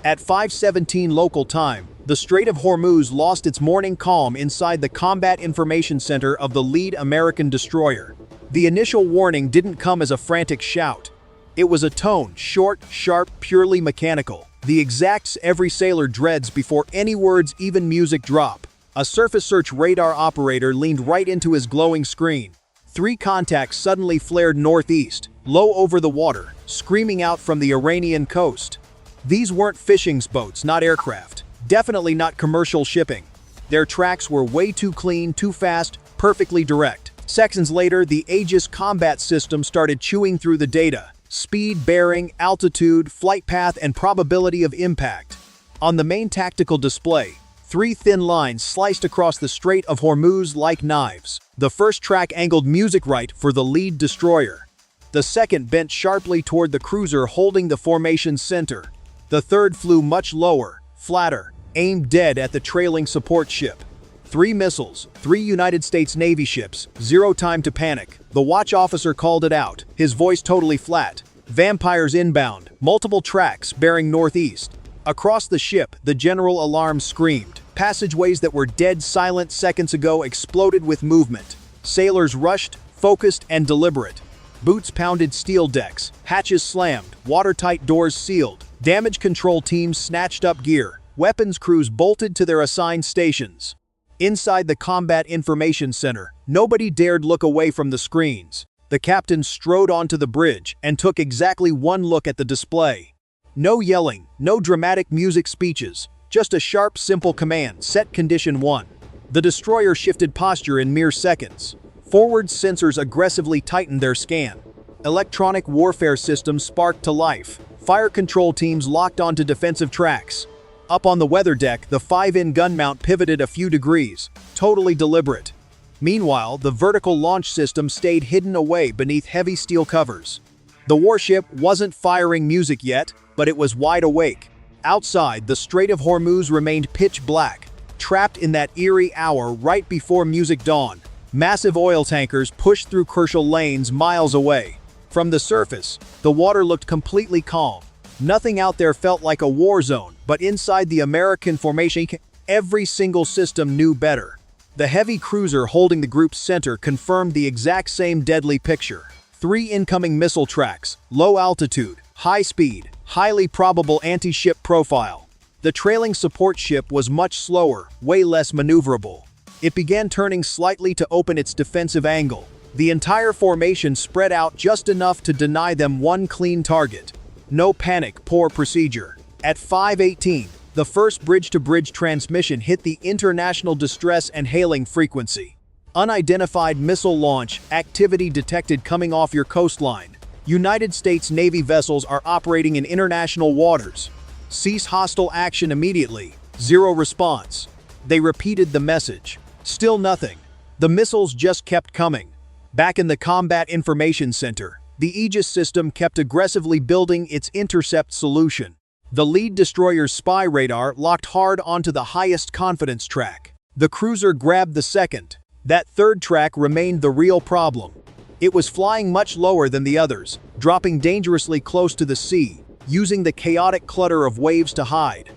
At 5:17 local time, the Strait of Hormuz lost its morning calm inside the Combat Information Center of the lead American destroyer. The initial warning didn't come as a frantic shout. It was a tone, short, sharp, purely mechanical. The exacts every sailor dreads before any words, even music, drop. A surface search radar operator leaned right into his glowing screen. 3 contacts suddenly flared northeast, low over the water, screaming out from the Iranian coast. These weren't fishing boats, not aircraft. Definitely not commercial shipping. Their tracks were way too clean, too fast, perfectly direct. Seconds later, the AEGIS combat system started chewing through the data. Speed, bearing, altitude, flight path, and probability of impact. On the main tactical display, 3 thin lines sliced across the Strait of Hormuz like knives. The first track angled music right for the lead destroyer. The second bent sharply toward the cruiser holding the formation's center. The third flew much lower, flatter, aimed dead at the trailing support ship. 3 missiles, 3 United States Navy ships, 0 time to panic. The watch officer called it out, his voice totally flat. Vampires inbound, multiple tracks bearing northeast. Across the ship, the general alarm screamed. Passageways that were dead silent seconds ago exploded with movement. Sailors rushed, focused, and deliberate. Boots pounded steel decks, hatches slammed, watertight doors sealed. Damage control teams snatched up gear. Weapons crews bolted to their assigned stations. Inside the Combat Information Center, nobody dared look away from the screens. The captain strode onto the bridge and took exactly one look at the display. No yelling, no dramatic music speeches, just a sharp, simple command, set condition 1. The destroyer shifted posture in mere seconds. Forward sensors aggressively tightened their scan. Electronic warfare systems sparked to life. Fire control teams locked onto defensive tracks. Up on the weather deck, the 5-in gun mount pivoted a few degrees, totally deliberate. Meanwhile, the vertical launch system stayed hidden away beneath heavy steel covers. The warship wasn't firing music yet, but it was wide awake. Outside, the Strait of Hormuz remained pitch black, trapped in that eerie hour right before music dawn. Massive oil tankers pushed through crucial lanes miles away. From the surface, the water looked completely calm. Nothing out there felt like a war zone, but inside the American formation, every single system knew better. The heavy cruiser holding the group's center confirmed the exact same deadly picture. 3 incoming missile tracks, low altitude, high speed, highly probable anti-ship profile. The trailing support ship was much slower, way less maneuverable. It began turning slightly to open its defensive angle. The entire formation spread out just enough to deny them one clean target. No panic, poor procedure. At 5:18, the first bridge-to-bridge transmission hit the international distress and hailing frequency. Unidentified missile launch, activity detected coming off your coastline. United States Navy vessels are operating in international waters. Cease hostile action immediately. 0 response. They repeated the message. Still nothing. The missiles just kept coming. Back in the Combat Information Center, the AEGIS system kept aggressively building its intercept solution. The lead destroyer's spy radar locked hard onto the highest confidence track. The cruiser grabbed the second. That third track remained the real problem. It was flying much lower than the others, dropping dangerously close to the sea, using the chaotic clutter of waves to hide.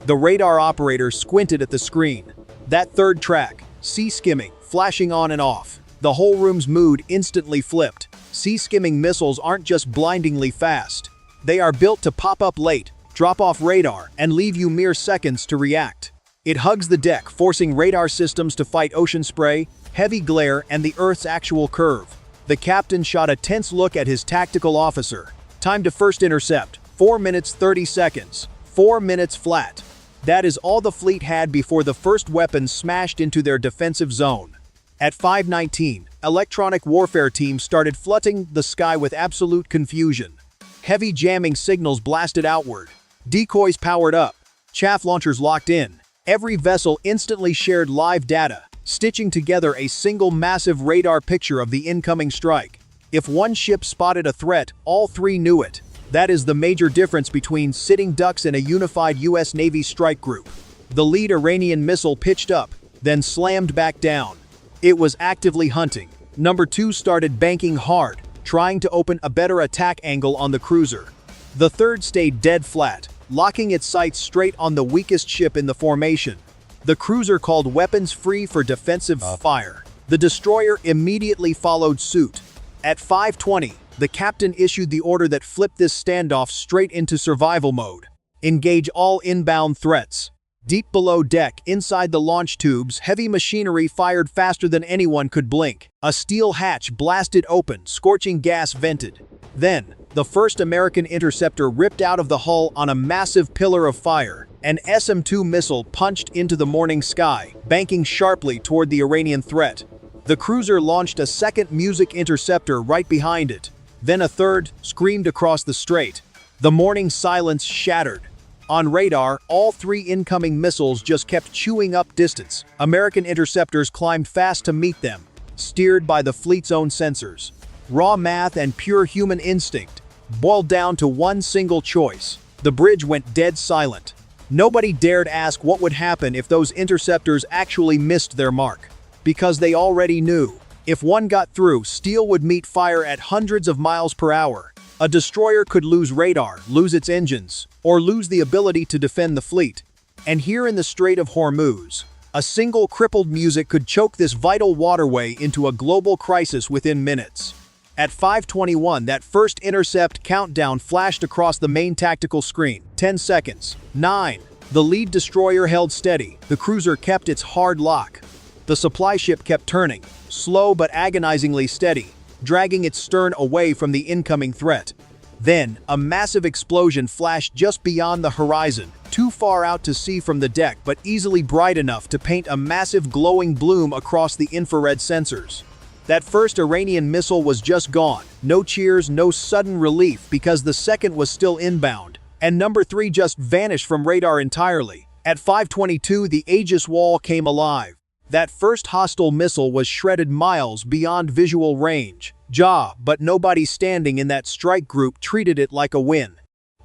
The radar operator squinted at the screen. That third track, sea-skimming, flashing on and off. The whole room's mood instantly flipped. Sea-skimming missiles aren't just blindingly fast. They are built to pop up late, drop off radar, and leave you mere seconds to react. It hugs the deck, forcing radar systems to fight ocean spray, heavy glare, and the Earth's actual curve. The captain shot a tense look at his tactical officer. Time to first intercept. 4 minutes 30 seconds. 4 minutes flat. That is all the fleet had before the first weapons smashed into their defensive zone. At 5:19, electronic warfare teams started flooding the sky with absolute confusion. Heavy jamming signals blasted outward. Decoys powered up. Chaff launchers locked in. Every vessel instantly shared live data, stitching together a single massive radar picture of the incoming strike. If one ship spotted a threat, all 3 knew it. That is the major difference between sitting ducks and a unified U.S. Navy strike group. The lead Iranian missile pitched up, then slammed back down. It was actively hunting. Number 2 started banking hard, trying to open a better attack angle on the cruiser. The third stayed dead flat, locking its sights straight on the weakest ship in the formation. The cruiser called weapons free for defensive fire. The destroyer immediately followed suit. At 5:20, the captain issued the order that flipped this standoff straight into survival mode. Engage all inbound threats. Deep below deck, inside the launch tubes, heavy machinery fired faster than anyone could blink. A steel hatch blasted open, scorching gas vented. Then, the first American interceptor ripped out of the hull on a massive pillar of fire. An SM-2 missile punched into the morning sky, banking sharply toward the Iranian threat. The cruiser launched a second music interceptor right behind it. Then a third screamed across the strait. The morning silence shattered. On radar, all three incoming missiles just kept chewing up distance. American interceptors climbed fast to meet them, steered by the fleet's own sensors. Raw math and pure human instinct boiled down to one single choice. The bridge went dead silent. Nobody dared ask what would happen if those interceptors actually missed their mark. Because they already knew. If one got through, steel would meet fire at hundreds of miles per hour. A destroyer could lose radar, lose its engines, or lose the ability to defend the fleet. And here in the Strait of Hormuz, a single crippled music could choke this vital waterway into a global crisis within minutes. At 5:21, that first intercept countdown flashed across the main tactical screen. 10 seconds. 9. The lead destroyer held steady. The cruiser kept its hard lock. The supply ship kept turning, slow but agonizingly steady, dragging its stern away from the incoming threat. Then, a massive explosion flashed just beyond the horizon, too far out to see from the deck but easily bright enough to paint a massive glowing bloom across the infrared sensors. That first Iranian missile was just gone. No cheers, no sudden relief because the second was still inbound. And number 3 just vanished from radar entirely. At 5:22, the AEGIS wall came alive. That first hostile missile was shredded miles beyond visual range. But nobody standing in that strike group treated it like a win.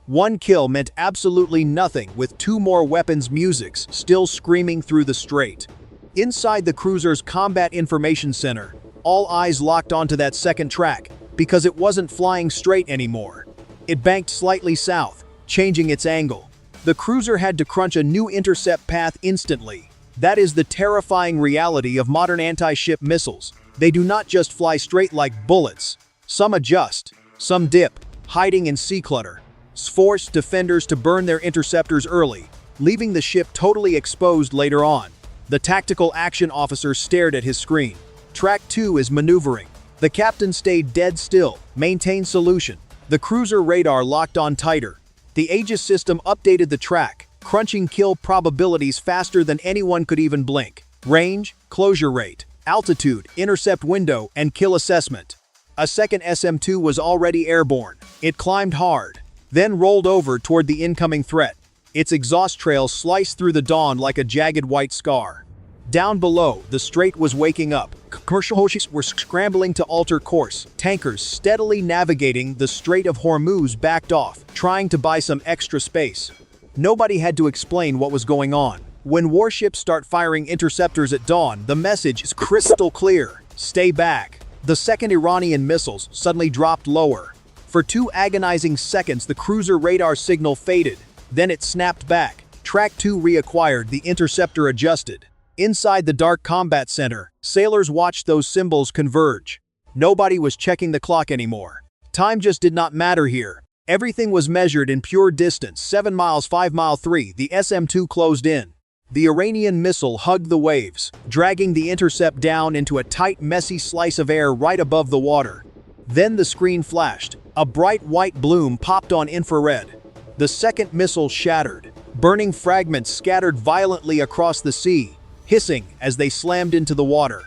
One kill meant absolutely nothing with 2 more weapons musics still screaming through the strait. Inside the cruiser's combat information center, all eyes locked onto that second track because it wasn't flying straight anymore. It banked slightly south, changing its angle. The cruiser had to crunch a new intercept path instantly. That is the terrifying reality of modern anti-ship missiles. They do not just fly straight like bullets. Some adjust, some dip, hiding in sea clutter. Force defenders to burn their interceptors early, leaving the ship totally exposed later on. The tactical action officer stared at his screen. Track 2 is maneuvering. The captain stayed dead still, maintained solution. The cruiser radar locked on tighter. The AEGIS system updated the track, crunching kill probabilities faster than anyone could even blink. Range, closure rate, altitude, intercept window, and kill assessment. A second SM-2 was already airborne. It climbed hard, then rolled over toward the incoming threat. Its exhaust trail sliced through the dawn like a jagged white scar. Down below, the strait was waking up. Commercial Warships were scrambling to alter course. Tankers steadily navigating the Strait of Hormuz backed off, trying to buy some extra space. Nobody had to explain what was going on. When warships start firing interceptors at dawn, the message is crystal clear. Stay back. The second Iranian missiles suddenly dropped lower. For 2 agonizing seconds, the cruiser radar signal faded. Then it snapped back. Track 2 reacquired, the interceptor adjusted. Inside the dark combat center, sailors watched those symbols converge. Nobody was checking the clock anymore. Time just did not matter here. Everything was measured in pure distance, 7 miles, 5 mile 3, the SM-2 closed in. The Iranian missile hugged the waves, dragging the intercept down into a tight, messy slice of air right above the water. Then the screen flashed. A bright white bloom popped on infrared. The second missile shattered. Burning fragments scattered violently across the sea, hissing as they slammed into the water.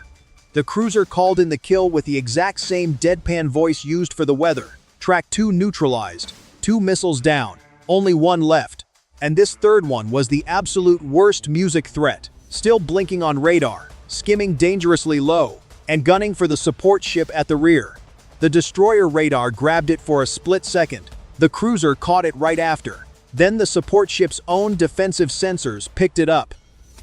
The cruiser called in the kill with the exact same deadpan voice used for the weather. Track 2 neutralized. 2 missiles down. Only 1 left. And this third one was the absolute worst music threat. Still blinking on radar, skimming dangerously low, and gunning for the support ship at the rear. The destroyer radar grabbed it for a split second. The cruiser caught it right after. Then the support ship's own defensive sensors picked it up.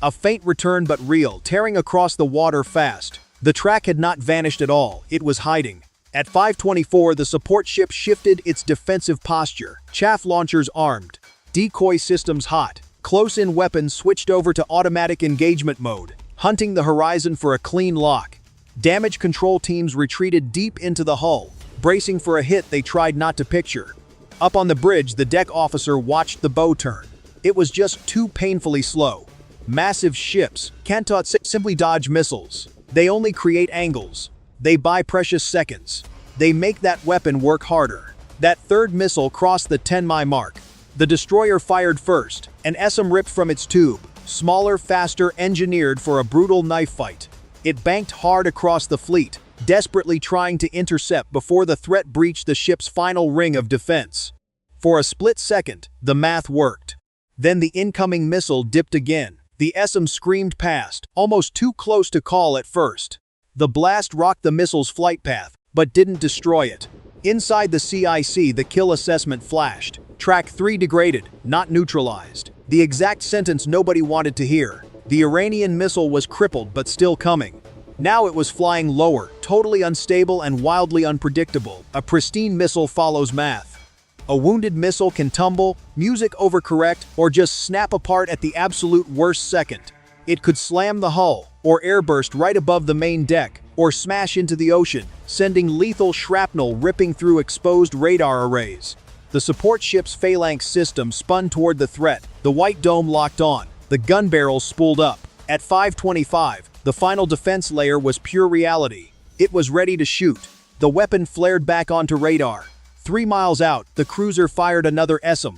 A faint return but real, tearing across the water fast. The track had not vanished at all, it was hiding. At 5:24, the support ship shifted its defensive posture, chaff launchers armed. Decoy systems hot. Close-in weapons switched over to automatic engagement mode, hunting the horizon for a clean lock. Damage control teams retreated deep into the hull, bracing for a hit they tried not to picture. Up on the bridge, the deck officer watched the bow turn. It was just too painfully slow. Massive ships can't simply dodge missiles. They only create angles. They buy precious seconds. They make that weapon work harder. That third missile crossed the 10-mi mark. The destroyer fired first. An SM ripped from its tube, smaller, faster, engineered for a brutal knife fight. It banked hard across the fleet, desperately trying to intercept before the threat breached the ship's final ring of defense. For a split second, the math worked. Then the incoming missile dipped again. The SM screamed past, almost too close to call at first. The blast rocked the missile's flight path, but didn't destroy it. Inside the CIC, the kill assessment flashed. Track 3 degraded, not neutralized. The exact sentence nobody wanted to hear. The Iranian missile was crippled but still coming. Now it was flying lower, totally unstable and wildly unpredictable. A pristine missile follows math. A wounded missile can tumble, music overcorrect, or just snap apart at the absolute worst second. It could slam the hull, or airburst right above the main deck, or smash into the ocean, sending lethal shrapnel ripping through exposed radar arrays. The support ship's phalanx system spun toward the threat. The white dome locked on. The gun barrels spooled up. At 5:25, the final defense layer was pure reality. It was ready to shoot. The weapon flared back onto radar. 3 miles out, the cruiser fired another SM.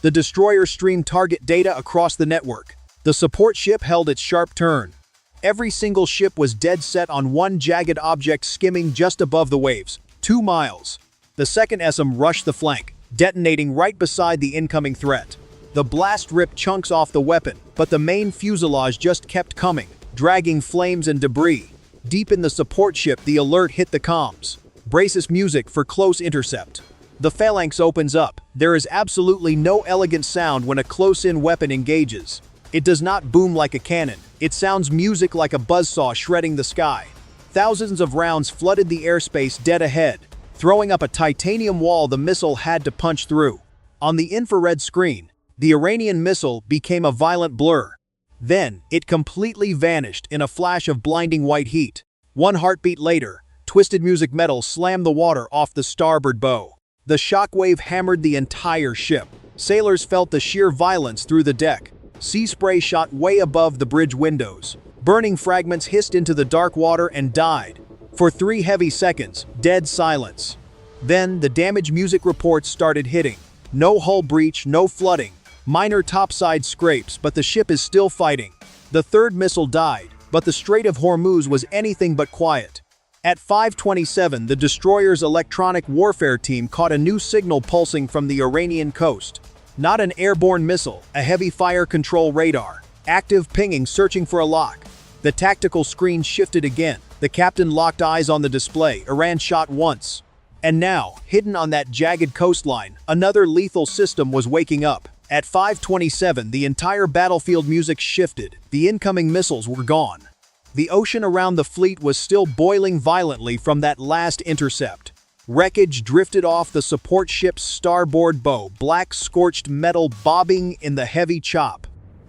The destroyer streamed target data across the network. The support ship held its sharp turn. Every single ship was dead set on one jagged object skimming just above the waves. 2 miles. The second SM rushed the flank, detonating right beside the incoming threat. The blast ripped chunks off the weapon, but the main fuselage just kept coming, dragging flames and debris. Deep in the support ship, the alert hit the comms. Braces music for close intercept. The phalanx opens up. There is absolutely no elegant sound when a close-in weapon engages. It does not boom like a cannon. It sounds music like a buzzsaw shredding the sky. Thousands of rounds flooded the airspace dead ahead, throwing up a titanium wall the missile had to punch through. On the infrared screen, the Iranian missile became a violent blur. Then, it completely vanished in a flash of blinding white heat. 1 heartbeat later, twisted music metal slammed the water off the starboard bow. The shockwave hammered the entire ship. Sailors felt the sheer violence through the deck. Sea spray shot way above the bridge windows. Burning fragments hissed into the dark water and died. For 3 heavy seconds, dead silence. Then, the damage music reports started hitting. No hull breach, no flooding. Minor topside scrapes, but the ship is still fighting. The third missile died, but the Strait of Hormuz was anything but quiet. At 5:27, the destroyer's electronic warfare team caught a new signal pulsing from the Iranian coast. Not an airborne missile, a heavy fire control radar. Active pinging searching for a lock. The tactical screen shifted again. The captain locked eyes on the display. Iran shot once. And now, hidden on that jagged coastline, another lethal system was waking up. At 5:27, the entire battlefield music shifted. The incoming missiles were gone. The ocean around the fleet was still boiling violently from that last intercept. Wreckage drifted off the support ship's starboard bow, black scorched metal bobbing in the heavy chop.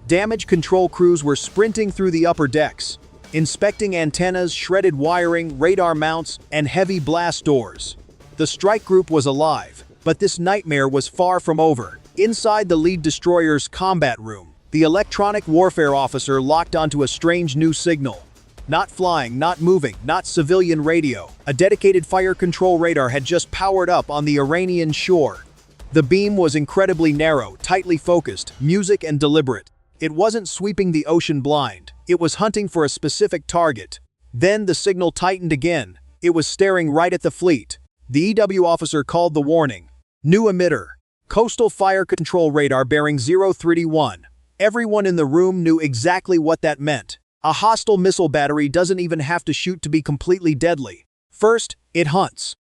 Damage control crews were sprinting through the upper decks, inspecting antennas, shredded wiring, radar mounts, and heavy blast doors. The strike group was alive, but this nightmare was far from over. Inside the lead destroyer's combat room, the electronic warfare officer locked onto a strange new signal. Not flying, not moving, not civilian radio. A dedicated fire control radar had just powered up on the Iranian shore. The beam was incredibly narrow, tightly focused, music and deliberate. It wasn't sweeping the ocean blind. It was hunting for a specific target. Then the signal tightened again. It was staring right at the fleet. The EW officer called the warning. New emitter. Coastal fire control radar bearing 031. Everyone in the room knew exactly what that meant. A hostile missile battery doesn't even have to shoot to be completely deadly. First, it hunts.